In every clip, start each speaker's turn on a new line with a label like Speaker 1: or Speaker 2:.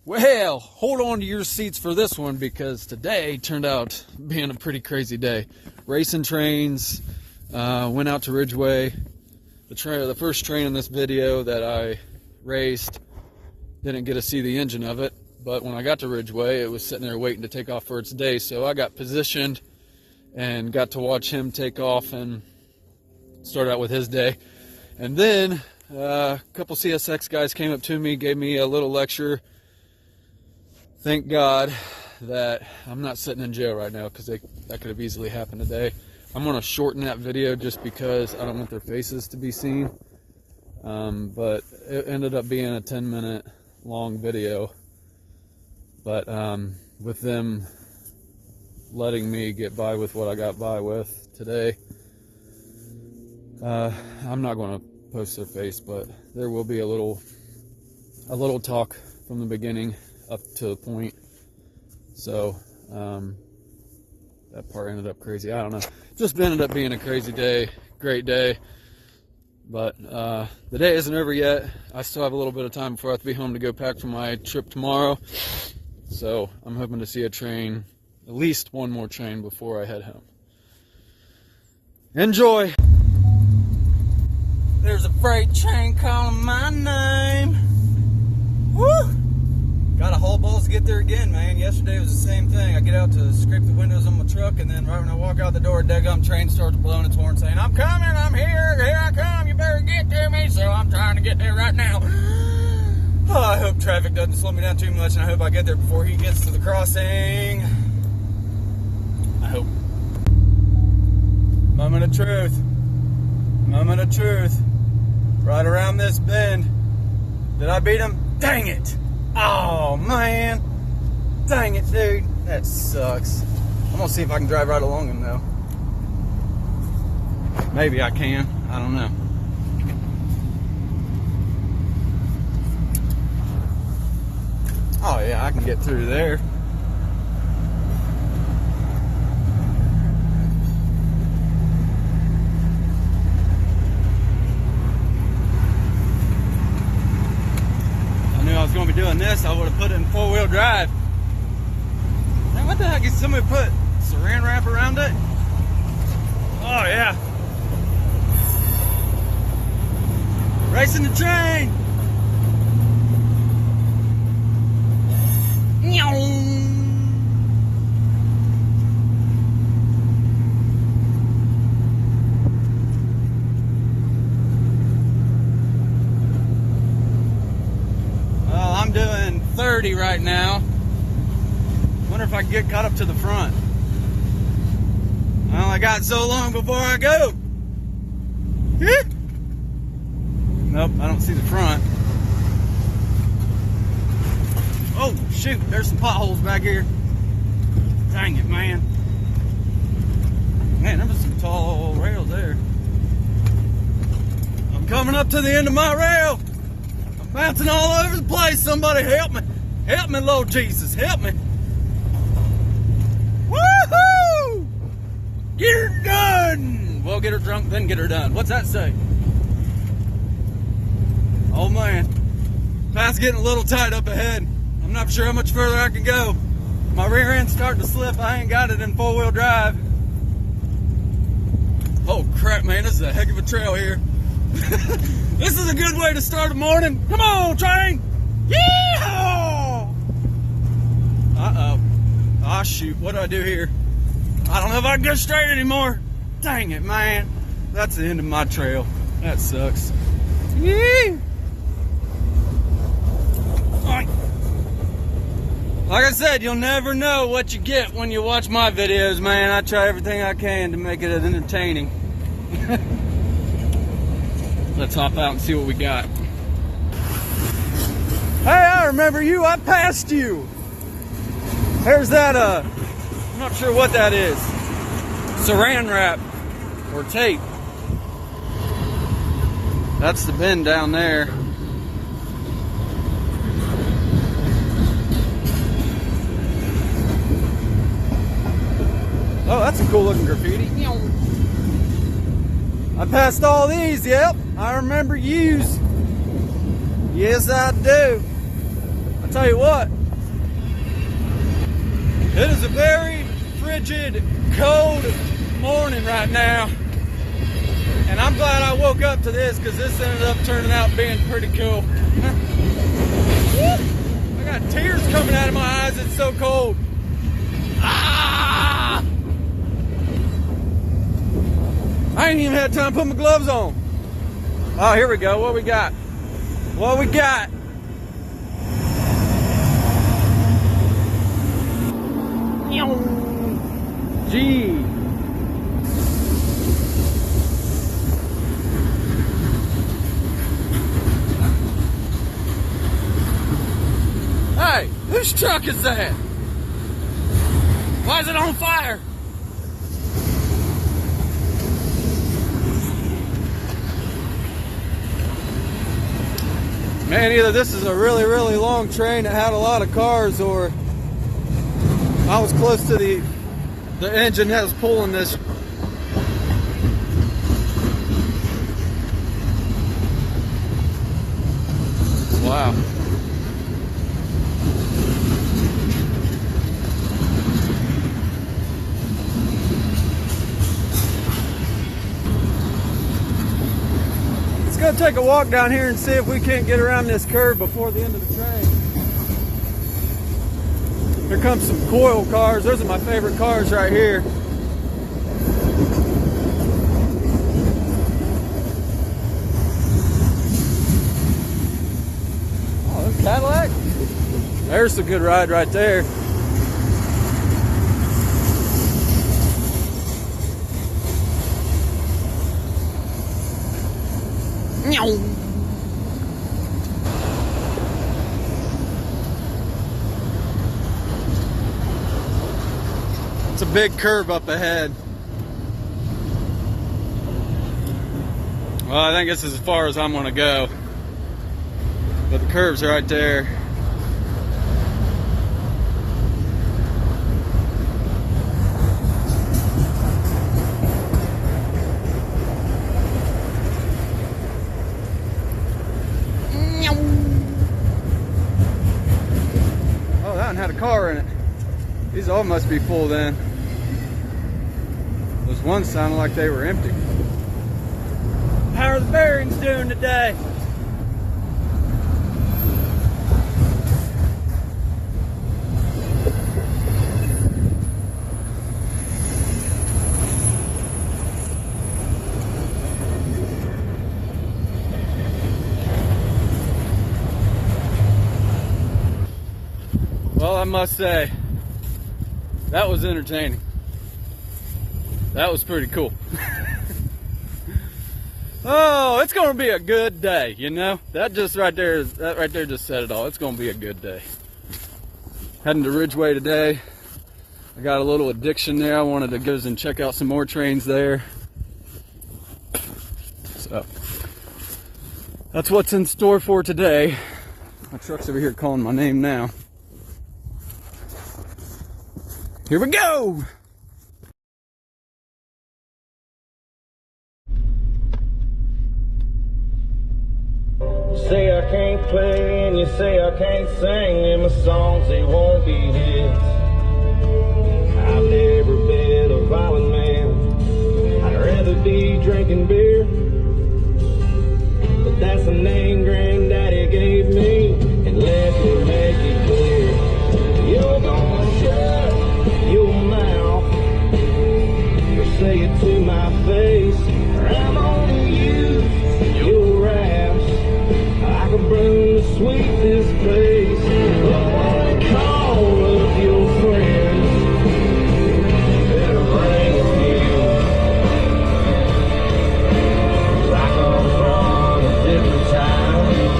Speaker 1: Well, hold on to your seats for this one because today turned out being a pretty crazy day. Racing trains, went out to Ridgeway. The first train in this video that I raced, didn't get to see the engine of it, but when I got to Ridgeway, it was sitting there waiting to take off for its day, so I got positioned and got to watch him take off and start out with his day. And then a couple CSX guys came up to me, gave me a little lecture. Thank God that I'm not sitting in jail right now because that could have easily happened today. I'm going to shorten that video just because I don't want their faces to be seen. But it ended up being a 10-minute long video. But with them letting me get by with what I got by with today, I'm not going to post their face, but there will be a little talk from the beginning up to the point. So that part ended up crazy. I don't know, just ended up being a crazy day, great day. But the day isn't over yet. I still have a little bit of time before I have to be home to go pack for my trip tomorrow. So I'm hoping to see a train, at least one more train before I head home. Enjoy. There's a freight train calling my name. Woo! Got a haul balls to get there again, man. Yesterday was the same thing. I get out to scrape the windows on my truck, and then right when I walk out the door, a daggum train starts blowing its horn saying, "I'm coming, I'm here I come, you better get to me." So I'm trying to get there right now. Oh, I hope traffic doesn't slow me down too much, and I hope I get there before he gets to the crossing. I hope. Moment of truth. Moment of truth. Right around this bend. Did I beat him? Dang it! Oh, man. Dang it, dude. That sucks. I'm going to see if I can drive right along him, though. Maybe I can. I don't know. Oh, yeah, I can get through there. I was going to be doing this, I would have put it in 4-wheel drive. Man, what the heck is somebody put saran wrap around it? Oh yeah. Racing the train. I'm doing 30 right now. Wonder if I can get caught up to the front. Well, I got so long before I go. Nope, I don't see the front. Oh, shoot, there's some potholes back here. Dang it, man. Man, there was some tall rails there. I'm coming up to the end of my rail. Bouncing all over the place. Somebody help me. Help me, Lord Jesus. Help me. Woohoo! Get her done. Well, get her drunk, then get her done. What's that say? Oh, man. Path's getting a little tight up ahead. I'm not sure how much further I can go. My rear end's starting to slip. I ain't got it in 4-wheel drive. Oh, crap, man. This is a heck of a trail here. This is a good way to start a morning. Come on, train! Yeehaw! Uh-oh. Ah, shoot. What do I do here? I don't know if I can go straight anymore. Dang it, man. That's the end of my trail. That sucks. Yee! Like I said, you'll never know what you get when you watch my videos, man. I try everything I can to make it entertaining. Let's hop out and see what we got. Hey, I remember you. I passed you. There's that, I'm not sure what that is. Saran wrap or tape. That's the bend down there. Oh, that's a cool looking graffiti. I passed all these, yep. I remember yous. Yes, I do. I I'll tell you what, it is a very frigid, cold morning right now. And I'm glad I woke up to this because this ended up turning out being pretty cool. I got tears coming out of my eyes, it's so cold. Ah! I ain't even had time to put my gloves on. Oh, here we go. What we got? What we got? Gee. Hey, whose truck is that? Why is it on fire? Man, either this is a really, really long train that had a lot of cars, or I was close to the engine that was pulling this. Wow. Let's go take a walk down here and see if we can't get around this curve before the end of the train. Here comes some coil cars. Those are my favorite cars right here. Oh, there's a Cadillac. There's a good ride right there. It's a big curve up ahead. Well, I think this is as far as I'm gonna go. But the curve's right there. Oh, that one had a car in it. These all must be full then. Those ones sounded like they were empty. How are the bearings doing today? Well, I must say, that was entertaining. That was pretty cool. Oh, it's gonna be a good day, you know? That right there just said it all. It's gonna be a good day. Heading to Ridgeway today. I got a little addiction there. I wanted to go and check out some more trains there. So that's what's in store for today. My truck's over here calling my name now. Here we go!
Speaker 2: You say I can't play and you say I can't sing, and my songs, they won't be hits. I've never been a violent man. I'd rather be drinking beer. But that's the name Granddaddy gave me, and let me make it clear. You're gonna shut your mouth or say it to my face, or I'm gonna use your raps. I can burn to sweep this place. Lord, call up your friends and bring it here. I come from a different time.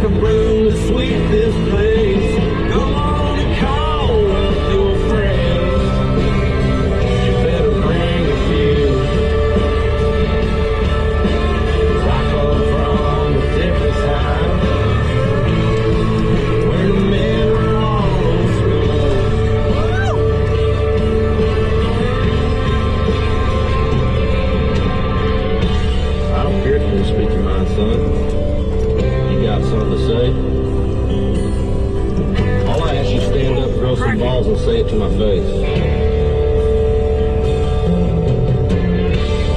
Speaker 2: a broom to sweep this place. Go on and call up your friends. You better bring a few. 'Cause I come from a different time, where the men are all old school. I don't care if you speak your mind, son. You got something to say? All I ask you, stand up, grow some balls, and say it to my face.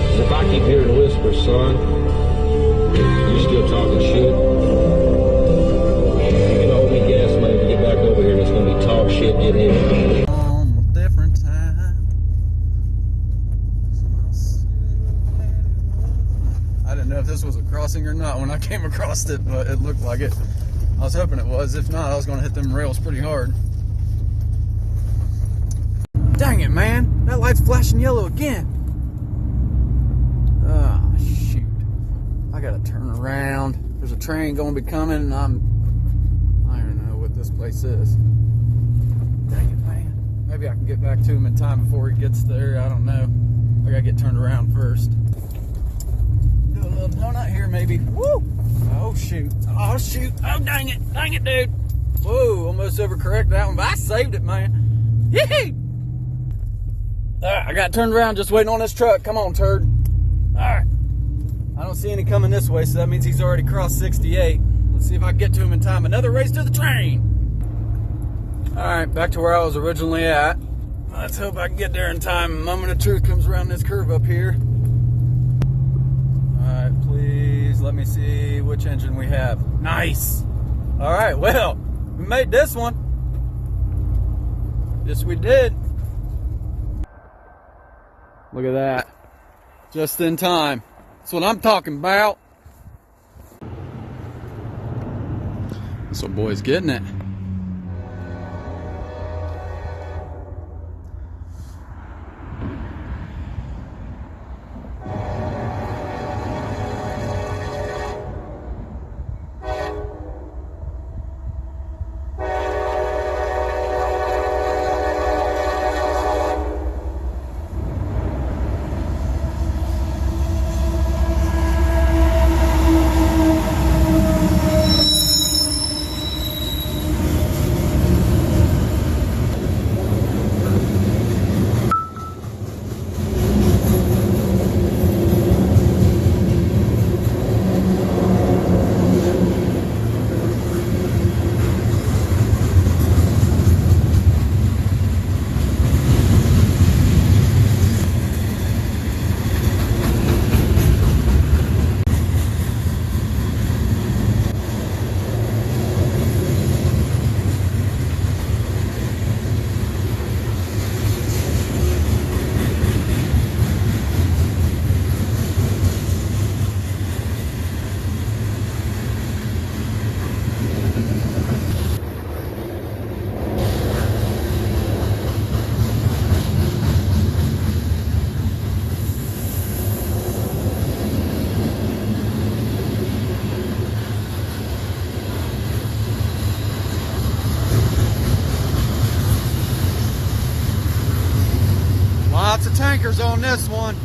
Speaker 2: 'Cause if I keep hearing whispers, son, you're still talking shit. You can hold me gas, man, to get back over here. It's gonna be talk shit, get here.
Speaker 1: On a different time. I didn't know if this was a crossing or not when I came across it, but it looked like it. I was hoping it was. If not, I was going to hit them rails pretty hard. Dang it, man. That light's flashing yellow again. Ah, shoot. I got to turn around. There's a train going to be coming, and I don't know what this place is. Dang it, man. Maybe I can get back to him in time before he gets there. I don't know. I got to get turned around first. Do a little donut here, maybe. Woo! Oh, shoot. Oh, shoot. Oh, dang it. Dang it, dude. Whoa, almost overcorrected that one, but I saved it, man. Yee! I got turned around just waiting on this truck. Come on, turd. All right. I don't see any coming this way, so that means he's already crossed 68. Let's see if I can get to him in time. Another race to the train. All right, back to where I was originally at. Let's hope I can get there in time. Moment of truth comes around this curve up here. All right, please let me see which engine we have. Nice. All right, well, we made this one. Yes, we did. Look at that. Just in time. That's what I'm talking about. This old boy's getting it. Lots of tankers on this one.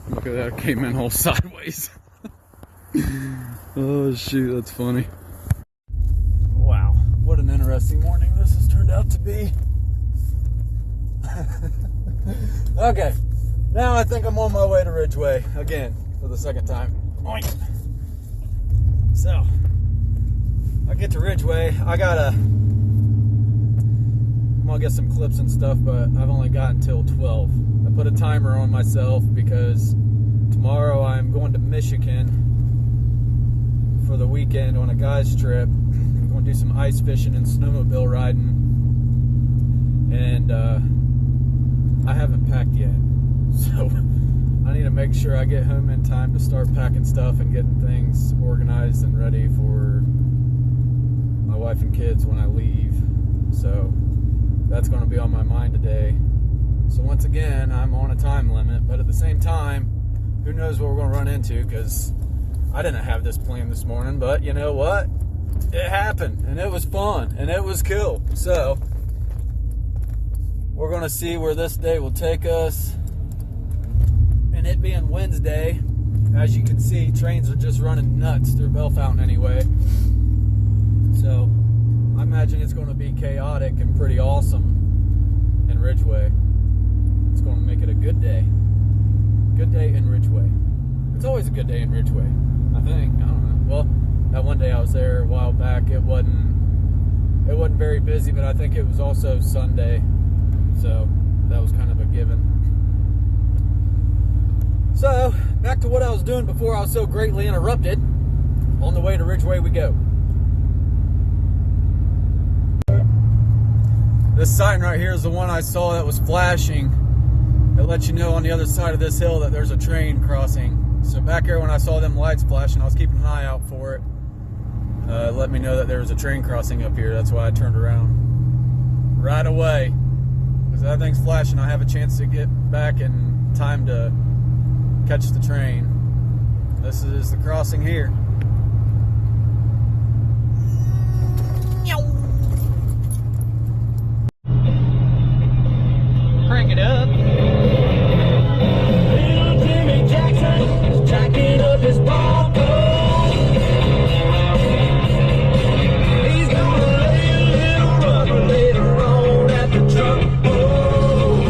Speaker 1: Look at that, came in all sideways. Oh shoot, that's funny. Wow, what an interesting morning this has turned out to be. Okay, Now I think I'm on my way to Ridgeway again for the second time. Oink. So, I get to Ridgeway. I'm gonna get some clips and stuff, but I've only got until 12. I put a timer on myself because tomorrow I'm going to Michigan for the weekend on a guy's trip. I'm going to do some ice fishing and snowmobile riding. And I haven't packed yet. So I need to make sure I get home in time to start packing stuff and getting things organized and ready for my wife and kids when I leave. So that's going to be on my mind today. So once again, I'm on a time limit, but at the same time, who knows what we're going to run into, because I didn't have this plan this morning, but you know what? It happened, and it was fun, and it was cool. So we're going to see where this day will take us. And it being Wednesday, as you can see, trains are just running nuts through Bellefountain anyway. So I imagine it's going to be chaotic and pretty awesome in Ridgeway. It's going to make it a good day. Good day in Ridgeway. It's always a good day in Ridgeway, I think. I don't know. Well, that one day I was there a while back, it wasn't very busy, but I think it was also Sunday. So that was kind of a given. So, back to what I was doing before I was so greatly interrupted. On the way to Ridgeway we go. This sign right here is the one I saw that was flashing. It lets you know on the other side of this hill that there's a train crossing. So back here when I saw them lights flashing, I was keeping an eye out for it. It let me know that there was a train crossing up here. That's why I turned around right away. Because that thing's flashing, I have a chance to get back in time to catch the train. This is the crossing here. Crank it up.
Speaker 2: Little Jimmy Jackson is jacking up his ball goal. He's gonna lay a little rubber later on at the truck roll.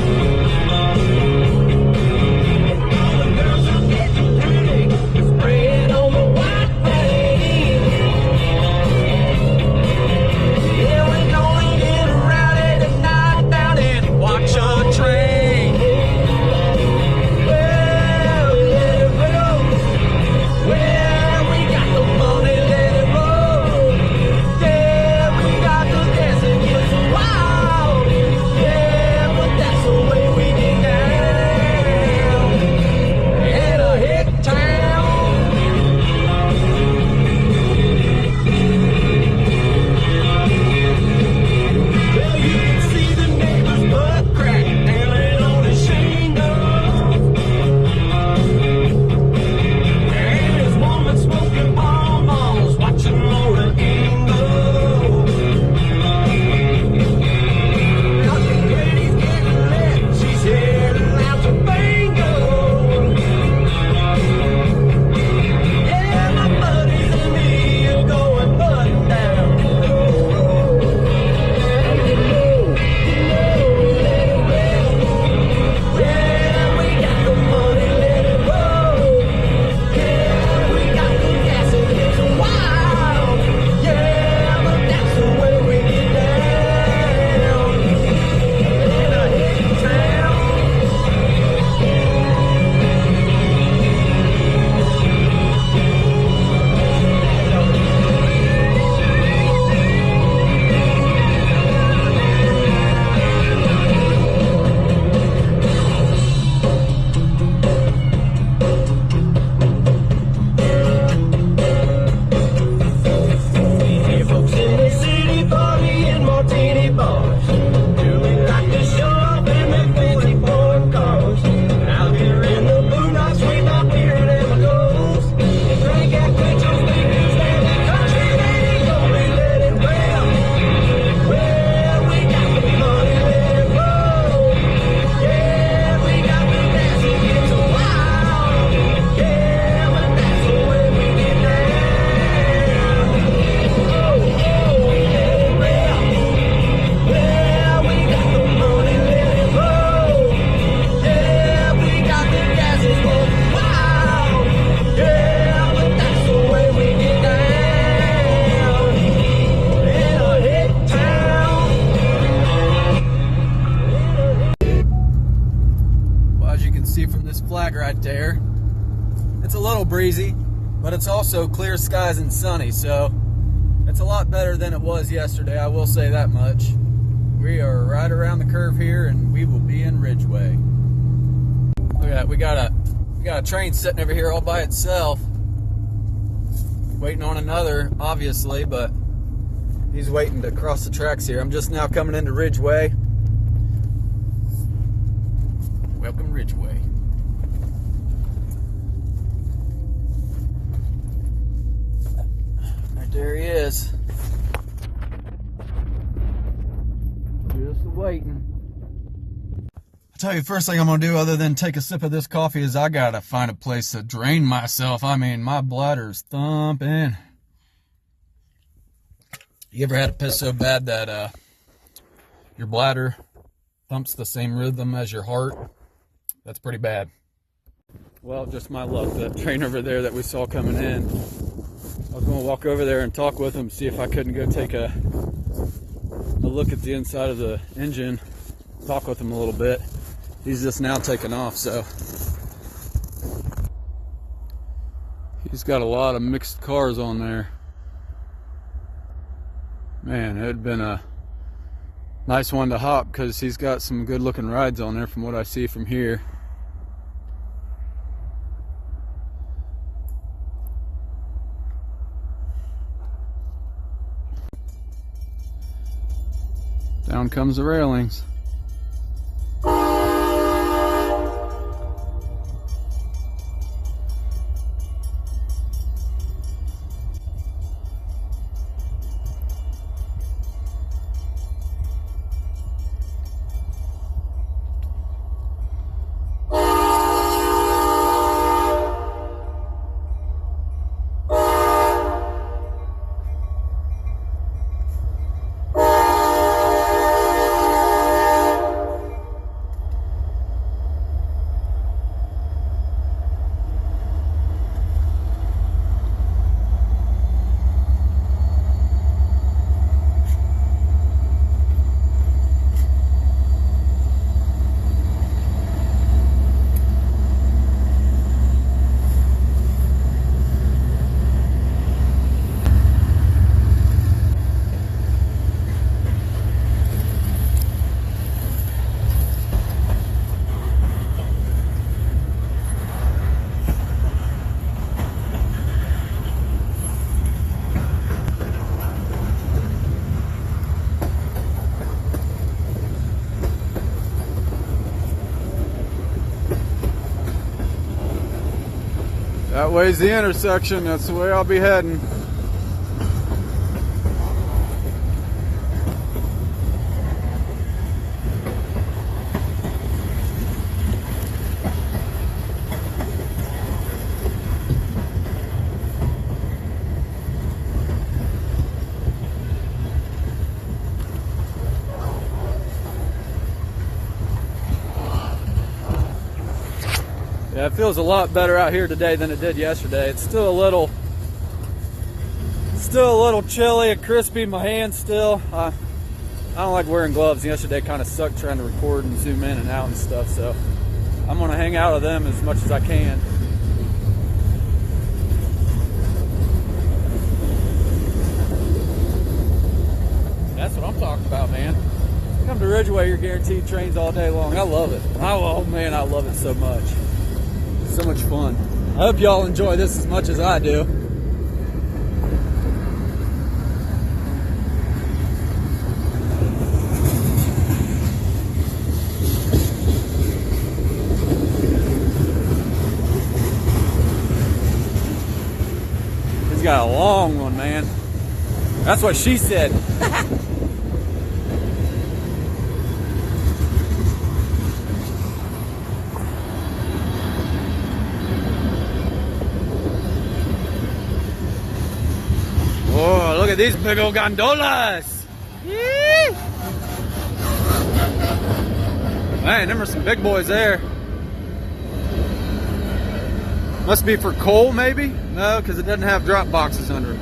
Speaker 2: And all the girls are getting pretty, spraying on the white
Speaker 1: right there. It's a little breezy, but it's also clear skies and sunny, so it's a lot better than it was yesterday, I will say that much. We are right around the curve here, and we will be in Ridgeway. Look at that, we got a train sitting over here all by itself, waiting on another, obviously, but he's waiting to cross the tracks here. I'm just now coming into Ridgeway. Welcome, Ridgeway. Right there he is. Just waiting. I'll tell you, first thing I'm gonna do other than take a sip of this coffee is I gotta find a place to drain myself. I mean, my bladder's thumping. You ever had a piss so bad that your bladder thumps the same rhythm as your heart? That's pretty bad. Well, just my luck. That train over there that we saw coming in, I was going to walk over there and talk with him, see if I couldn't go take a look at the inside of the engine, talk with him a little bit. He's just now taking off, so he's got a lot of mixed cars on there. Man, it'd been a nice one to hop because he's got some good looking rides on there from what I see from here. Down comes the railings. That way's the intersection. That's the way I'll be heading. Yeah, it feels a lot better out here today than it did yesterday. It's still a little chilly and crispy in my hands still. I don't like wearing gloves. Yesterday kind of sucked trying to record and zoom in and out and stuff, so I'm gonna hang out of them as much as I can. That's what I'm talking about, man. Come to Ridgeway, you're guaranteed trains all day long. I love it. Oh man, I love it so much. So much fun. I hope y'all enjoy this as much as I do. He's got a long one, man. That's what she said. Oh, look at these big old gondolas! Yee! Man, them are some big boys there. Must be for coal, maybe? No, because it doesn't have drop boxes under it.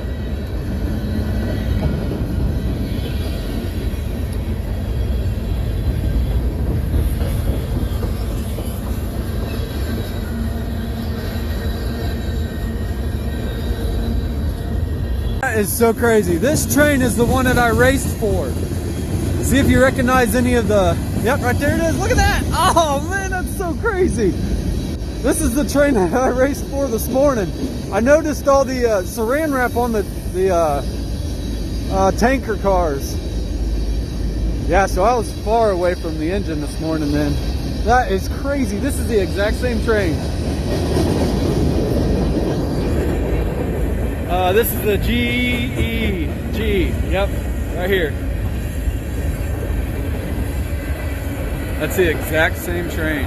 Speaker 1: That is so crazy. This train is the one that I raced for. See if you recognize any of the... Yep, right there it is. Look at that. Oh, man, that's so crazy. This is the train that I raced for this morning. I noticed all the saran wrap on the tanker cars. Yeah, so I was far away from the engine this morning then. That is crazy. This is the exact same train. This is the GEG. Yep, right here. That's the exact same train.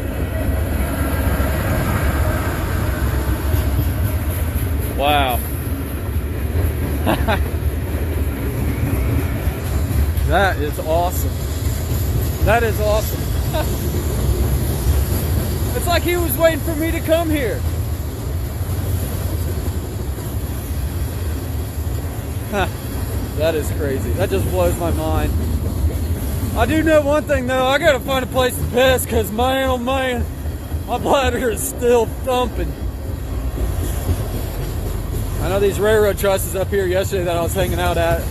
Speaker 1: Wow. That is awesome. That is awesome. It's like he was waiting for me to come here. That is crazy. That just blows my mind. I do know one thing though, I gotta find a place to piss because man, oh man, my bladder is still thumping. I know these railroad trusses up here yesterday that I was hanging out at.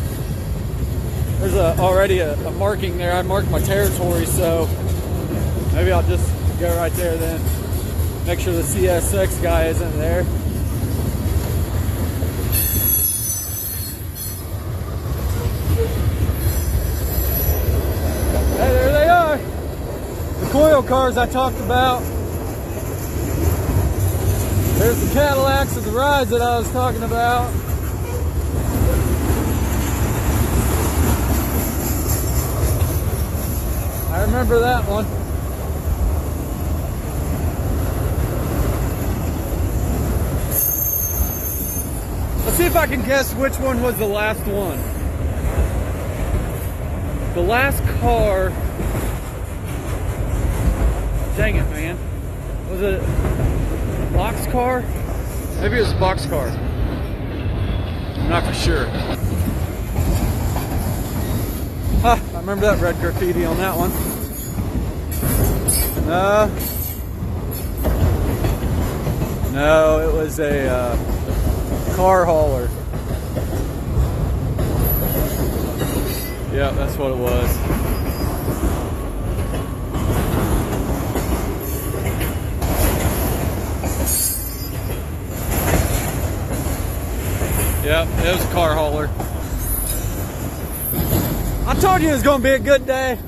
Speaker 1: There's already a marking there. I marked my territory, so maybe I'll just go right there then. Make sure the CSX guy isn't there. Hey, there they are. The coil cars I talked about. There's the Cadillacs of the rides that I was talking about. I remember that one. Let's see if I can guess which one was the last one. The last car. Dang it, man. Was it boxcar? Maybe it was boxcar. I'm not for sure. Huh, I remember that red graffiti on that one. No, it was a car hauler. Yeah, that's what it was. Yep, it was a car hauler. I told you it was going to be a good day.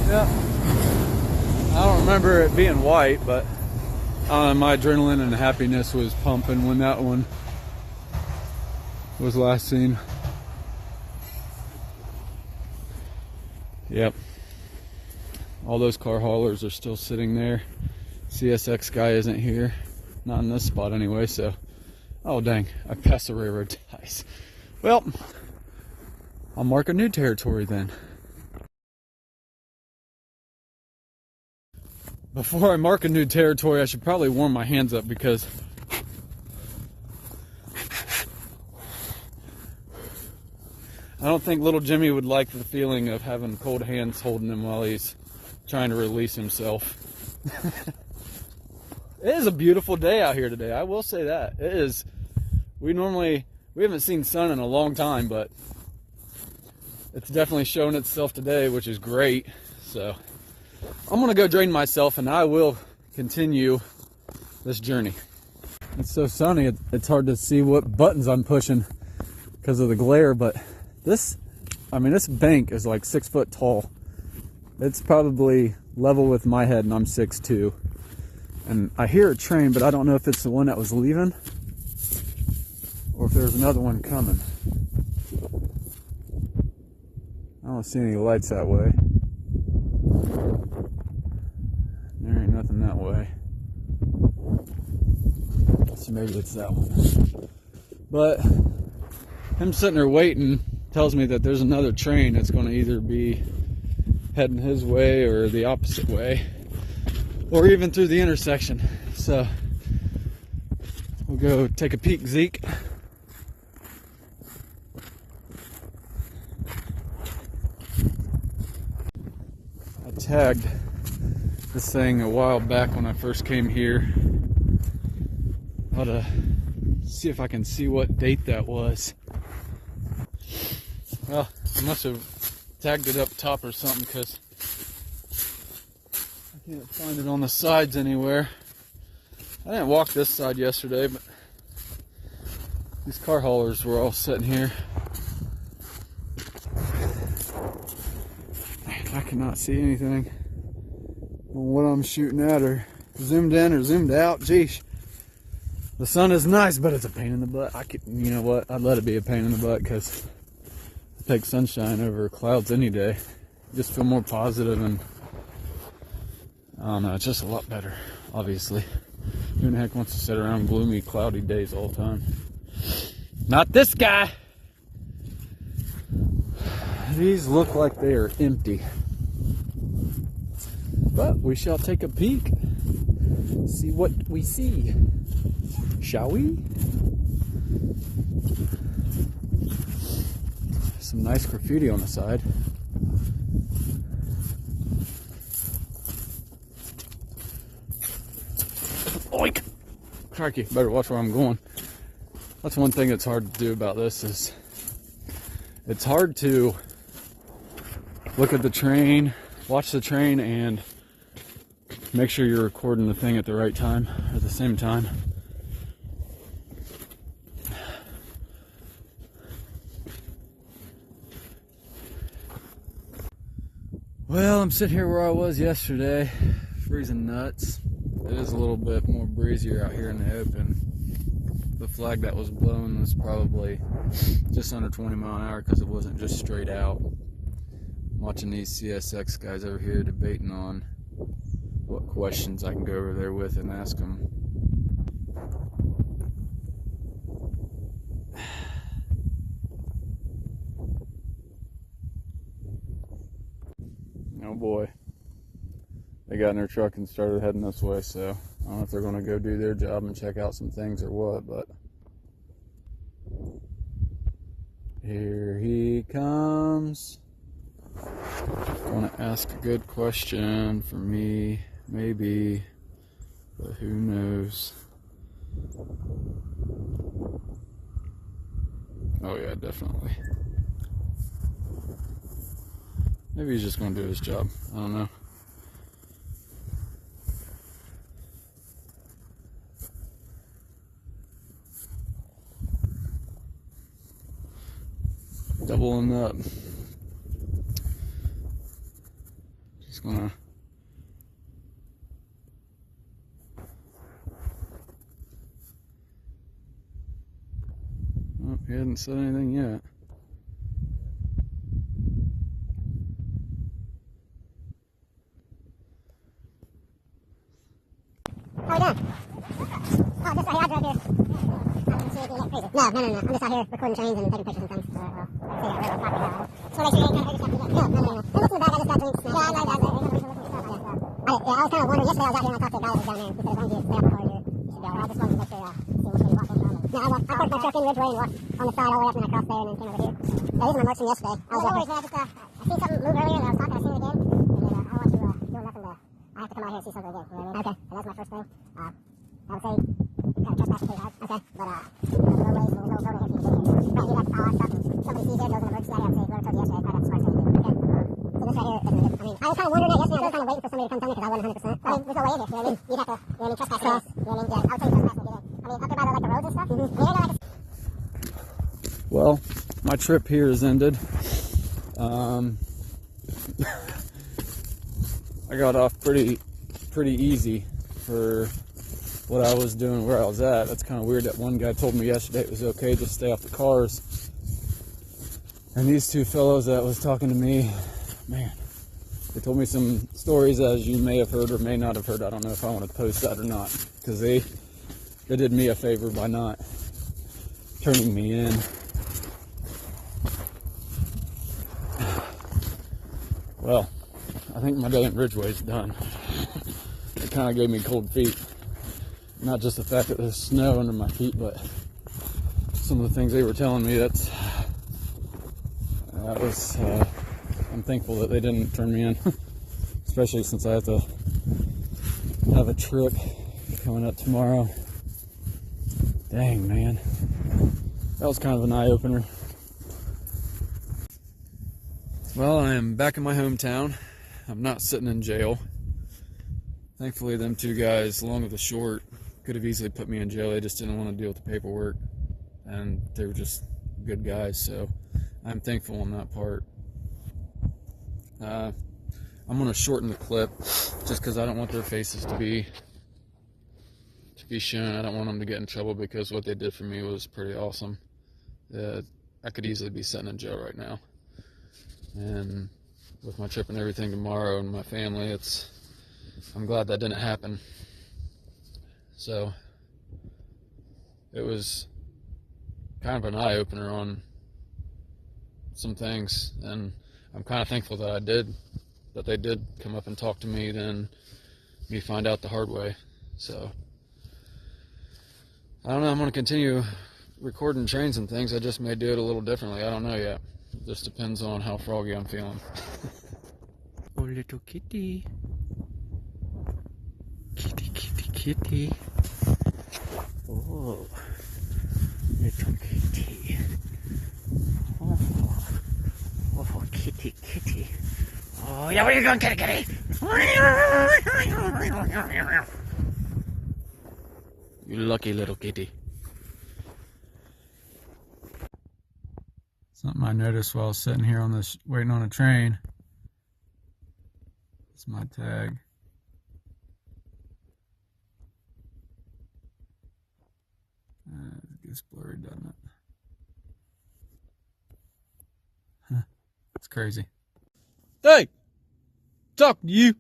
Speaker 1: Yep. I don't remember it being white, but my adrenaline and happiness was pumping when that one was last seen. Yep. All those car haulers are still sitting there. CSX guy isn't here. Not in this spot anyway, so... Oh dang, I passed the railroad ties. Well, I'll mark a new territory then. Before I mark a new territory, I should probably warm my hands up because I don't think little Jimmy would like the feeling of having cold hands holding him while he's trying to release himself. It is a beautiful day out here today, I will say that. It is. We haven't seen sun in a long time, but it's definitely shown itself today, which is great. So I'm gonna go drain myself and I will continue this journey. It's so sunny, it's hard to see what buttons I'm pushing because of the glare, but this bank is like 6 foot tall. It's probably level with my head and I'm 6'2". And I hear a train, but I don't know if it's the one that was leaving or if there's another one coming. I don't see any lights that way. There ain't nothing that way. So maybe it's that one. But him sitting there waiting tells me that there's another train that's going to either be heading his way or the opposite way, or even through the intersection. So we'll go take a peek, Zeke. I tagged this thing a while back when I first came here. About see if I can see what date that was. Well, I must have tagged it up top or something because I can't find it on the sides anywhere. I didn't walk this side yesterday, but these car haulers were all sitting here. I cannot see anything on what I'm shooting at, or zoomed in or zoomed out. Geesh. The sun is nice, but it's a pain in the butt. You know what? I'd let it be a pain in the butt because I take sunshine over clouds any day. Just feel more positive, and I don't know, it's just a lot better, obviously. Who the heck wants to sit around gloomy, cloudy days all the time? Not this guy! These look like they are empty. But we shall take a peek. See what we see. Shall we? Some nice graffiti on the side. Oink! Crikey, better watch where I'm going. That's one thing that's hard to do about this is it's hard to look at the train, watch the train, and make sure you're recording the thing at the right time, at the same time. Well, I'm sitting here where I was yesterday, freezing nuts. It is a little bit more breezier out here in the open. The flag that was blown was probably just under 20 miles an hour because it wasn't just straight out. I'm watching these CSX guys over here debating on what questions I can go over there with and ask them. Oh boy. They got in their truck and started heading this way, so I don't know if they're going to go do their job and check out some things or what, but here he comes. Want to ask a good question for me, maybe, but who knows? Oh yeah, definitely. Maybe he's just going to do his job. I don't know. Doubling up. Just gonna. Oh, he hasn't said anything yet.
Speaker 3: How are we doing? Oh, just right here. I drove here. No, I'm just out here recording trains and taking pictures and things. So, so make sure you ain't trying to hurt yourself. No. Don't look in the bag. I just got drinks. Yeah, I know that. I was kind of wondering yesterday. I was out here and I talked to a guy that was down there. He said as long as you stay out the car, you should be alright. I just wanted to make sure see which way you walk in from. No, I parked my truck in Ridgeway and walked on the side all the way up and I crossed there and then came over here. Yeah, these are my marks from yesterday. I was worried, man. I seen something move earlier and I was talking. I seen it again. And I want you doing nothing to. I have to come out here and see something again. You know what I mean? Okay. So that's my first thing. I would say kind of trespass pretty hard. Okay. But there's no roads and there's no road here for you to get here. Right, you got all that stuff and somebody sees there, goes in an emergency. I would say whoever told you yesterday, probably that's the smartest thing to do. Okay. So this right here isn't good. I mean, I was kind of wondering that yesterday. I was kind of waiting for somebody to come tell me because I wasn't 100%. I mean, there's no way in here. You know what I mean? You'd have to, you know what I mean, trespass cross. You know what I mean? Yeah, I would say trespass when you get in. I mean, up there by the, like the roads and stuff. I mean, you're like
Speaker 1: Well, my trip here has ended. I got off pretty easy for what I was doing where I was at. That's kind of weird that one guy told me yesterday it was okay to stay off the cars. And these two fellows that was talking to me, man, they told me some stories as you may have heard or may not have heard. I don't know if I want to post that or not, because they did me a favor by not turning me in. Well, I think my day in Ridgeway is done. It kind of gave me cold feet. Not just the fact that there's snow under my feet, but some of the things they were telling me. I'm thankful that they didn't turn me in, especially since I have to have a trip coming up tomorrow. Dang, man. That was kind of an eye-opener. Well, I am back in my hometown. I'm not sitting in jail. Thankfully, them two guys, long of the short, could have easily put me in jail. They just didn't want to deal with the paperwork. And they were just good guys, so I'm thankful on that part. I'm going to shorten the clip just because I don't want their faces to be shown. I don't want them to get in trouble because what they did for me was pretty awesome. I could easily be sitting in jail right now. And with my trip and everything tomorrow and my family, I'm glad that didn't happen. So it was kind of an eye-opener on some things, and I'm kind of thankful that they did come up and talk to me than me find out the hard way. So I don't know, I'm going to continue recording trains and things. I just may do it a little differently. I don't know yet. It just depends on how froggy I'm feeling. Oh, little kitty. Kitty, kitty, kitty. Oh, little kitty. Oh, kitty, kitty. Oh, yeah, where you going, kitty, kitty? You lucky little kitty. Something I noticed while I was sitting here on this, waiting on a train. It's my tag. It gets blurry, doesn't it? Huh. It's crazy. Hey! Talking to you.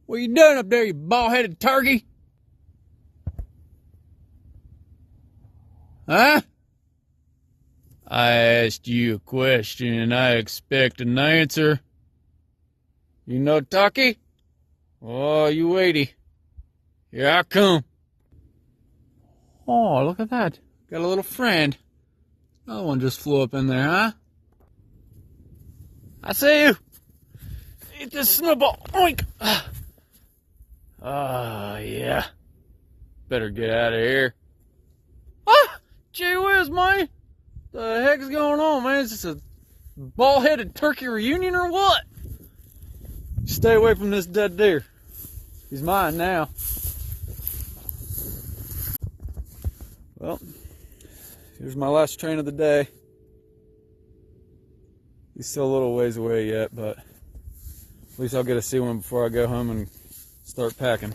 Speaker 1: What you doing up there, you bald-headed turkey? Huh? I asked you a question and I expect an answer. You know Tucky? Oh, you waity. Here I come. Oh, look at that. Got a little friend. Another one just flew up in there, huh? I see you. Eat this snowball. Oink. Ah, yeah. Better get out of here. Ah! Gee whiz, man. The heck's going on, man? Is this a bald-headed turkey reunion or what? Stay away from this dead deer. He's mine now. Well, here's my last train of the day. He's still a little ways away yet, but at least I'll get to see one before I go home and start packing.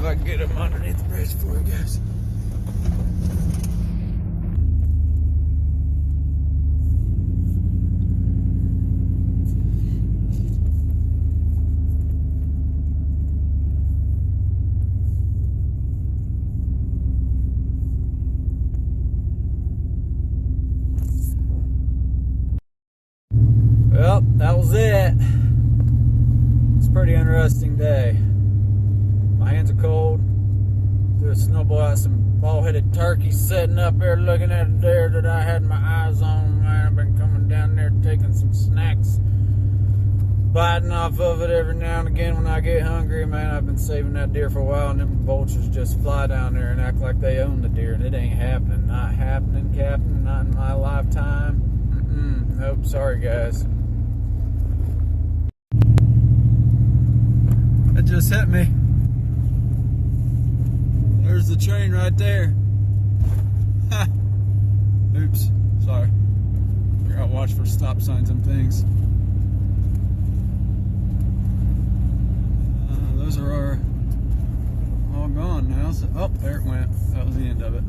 Speaker 1: I can get him underneath the bridge before he goes. Well, that was it. It's a pretty interesting day. My hands are cold. snowball out some ball-headed turkeys sitting up there looking at a deer that I had my eyes on, man. I've been coming down there taking some snacks, biting off of it every now and again when I get hungry, man. I've been saving that deer for a while, and them vultures just fly down there and act like they own the deer, and it ain't happening. Not happening, Captain. Not in my lifetime. Nope, sorry, guys. It just hit me. There's the train right there. Ha! Oops, sorry. I gotta watch for stop signs and things. Those are all gone now. So, oh, there it went. That was the end of it.